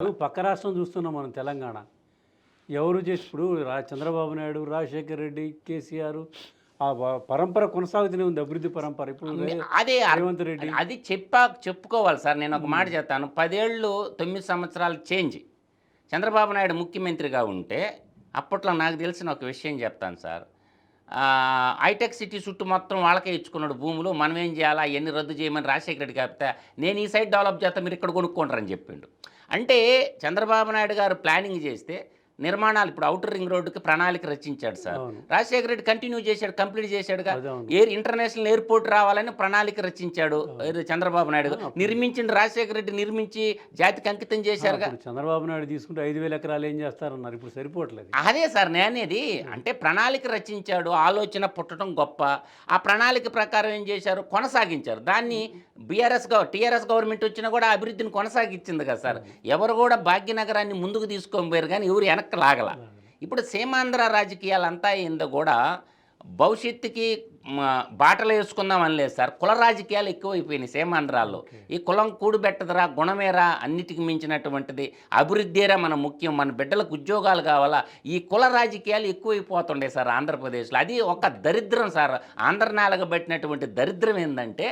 పక్క రాష్ట్రం చూస్తున్నాం మనం తెలంగాణ. ఎవరు చేసి ఇప్పుడు చంద్రబాబు నాయుడు, రాజశేఖర్ రెడ్డి, కేసీఆర్ ఆ పరంపర కొనసాగుతూనే ఉంది. అభివృద్ధి పరంపర. ఇప్పుడు అదే రేవంత్ రెడ్డి. అది చెప్పుకోవాలి సార్. నేను ఒక మాట చెప్తాను. 10 ఏళ్ళు 9 సంవత్సరాలు చేంజ్. చంద్రబాబు నాయుడు ముఖ్యమంత్రిగా ఉంటే అప్పట్లో నాకు తెలిసిన ఒక విషయం చెప్తాను సార్. హైటెక్ సిటీ చుట్టూ మొత్తం వాళ్ళకే ఇచ్చుకున్నాడు భూములు. మనం ఏం చేయాలా అవన్నీ రద్దు చేయమని రాజశేఖర రెడ్డి చెప్తే నేను ఈ సైడ్ డెవలప్ చేస్తా, మీరు ఇక్కడ కొనుక్కుంటారని చెప్పిండు. అంటే చంద్రబాబు నాయుడు గారు ప్లానింగ్ చేస్తే నిర్మాణాలు ఇప్పుడు ఔటర్ రింగ్ రోడ్డుకి ప్రణాళిక రచించాడు సార్. రాజశేఖర రెడ్డి కంటిన్యూ చేశాడు, కంప్లీట్ చేశాడుగా. ఇంటర్నేషనల్ ఎయిర్పోర్ట్ రావాలని ప్రణాళిక రచించాడు చంద్రబాబు నాయుడు. నిర్మించిన రాజశేఖర రెడ్డి నిర్మించి జాతికి అంకితం చేశారుగా. చంద్రబాబు నాయుడు తీసుకుంటే 5,000 ఎకరాలు ఏం చేస్తారన్నారు, ఇప్పుడు సరిపోవట్లేదు. అదే సార్ నేనేది. అంటే ప్రణాళిక రచించాడు, ఆలోచన పుట్టడం గొప్ప. ఆ ప్రణాళిక ప్రకారం ఏం చేశారు, కొనసాగించారు. దాన్ని టీఆర్ఎస్ గవర్నమెంట్ వచ్చినా కూడా అభివృద్ధిని కొనసాగించింది కదా సార్. ఎవరు కూడా భాగ్యనగరాన్ని ముందుకు తీసుకొని పోయారు, కానీ ఎవరు వెనక్కి లాగల. ఇప్పుడు సీమాంధ్ర రాజకీయాలంతా ఏందో కూడా భవిష్యత్తుకి బాటలు వేసుకుందాం అనలేదు సార్. కుల రాజకీయాలు ఎక్కువైపోయినాయి సీమాంధ్రాల్లో. ఈ కులం కూడుబెట్టదురా, గుణమేరా, అన్నిటికి మించినటువంటిది అభివృద్ధిరా మన ముఖ్యం, మన బిడ్డలకు ఉద్యోగాలు కావాలా. ఈ కుల రాజకీయాలు ఎక్కువైపోతుండే సార్ ఆంధ్రప్రదేశ్లో. అది ఒక దరిద్రం సార్. ఆంధ్ర నేలకు పట్టినటువంటి దరిద్రం ఏంటంటే,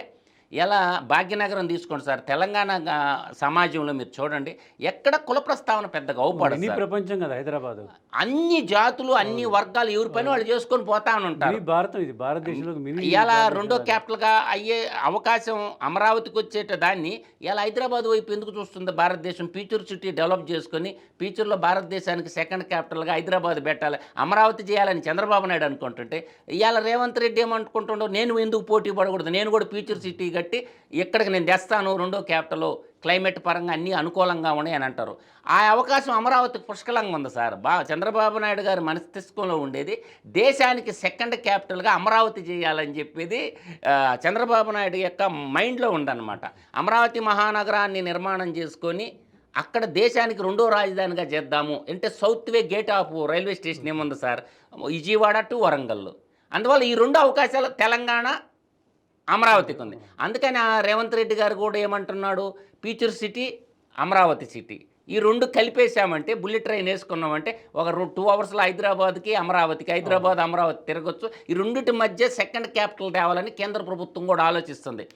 ఎలా భాగ్యనగరం తీసుకోండి సార్. తెలంగాణ సమాజంలో మీరు చూడండి, ఎక్కడ కుల ప్రస్తావన పెద్దగా అవుపడదు. ప్రపంచం కదా హైదరాబాద్. అన్ని జాతులు, అన్ని వర్గాలు ఎవరి పని వాళ్ళు చేసుకొని పోతా ఉంటారు. భారతదేశంలో ఇలా రెండో క్యాపిటల్గా అయ్యే అవకాశం అమరావతికి వచ్చేట దాన్ని ఇలా హైదరాబాద్ వైపు ఎందుకు చూస్తుంది భారతదేశం? ఫ్యూచర్ సిటీ డెవలప్ చేసుకొని ఫ్యూచర్లో భారతదేశానికి సెకండ్ క్యాపిటల్గా హైదరాబాద్ పెట్టాలి, అమరావతి చేయాలని చంద్రబాబు నాయుడు అనుకుంటుంటే, ఇవాళ రేవంత్ రెడ్డి ఏమనుకుంటుండో, నేను ఎందుకు పోటీ పడకూడదు, నేను కూడా ఫ్యూచర్ సిటీ కట్టి ఇక్కడికి నేను తెస్తాను రెండో క్యాపిటల్, క్లైమేట్ పరంగా అన్నీ అనుకూలంగా ఉన్నాయి అని అంటారు. ఆ అవకాశం అమరావతికి పుష్కలంగా ఉంది సార్. చంద్రబాబు నాయుడు గారి మనస్తత్వంలో ఉండేది దేశానికి సెకండ్ క్యాపిటల్గా అమరావతి చేయాలని చెప్పేది చంద్రబాబు నాయుడు యొక్క మైండ్లో ఉందన్నమాట. అమరావతి మహానగరాన్ని నిర్మాణం చేసుకొని అక్కడ దేశానికి రెండో రాజధానిగా చేద్దాము అంటే south way gate of railway station ఏముంది సార్, విజయవాడ టు వరంగల్. అందువల్ల ఈ రెండు అవకాశాలు తెలంగాణ అమరావతికి ఉంది. అందుకని రేవంత్ రెడ్డి గారు కూడా ఏమంటున్నాడు, ఫ్యూచర్ సిటీ, అమరావతి సిటీ ఈ రెండు కలిపేశామంటే, బుల్లెట్ ట్రైన్ వేసుకున్నామంటే ఒక 2 అవర్స్లో హైదరాబాద్కి అమరావతికి, హైదరాబాద్ అమరావతి తిరగొచ్చు. ఈ రెండింటి మధ్య సెకండ్ క్యాపిటల్ తేవాలని కేంద్ర ప్రభుత్వం కూడా ఆలోచిస్తుంది.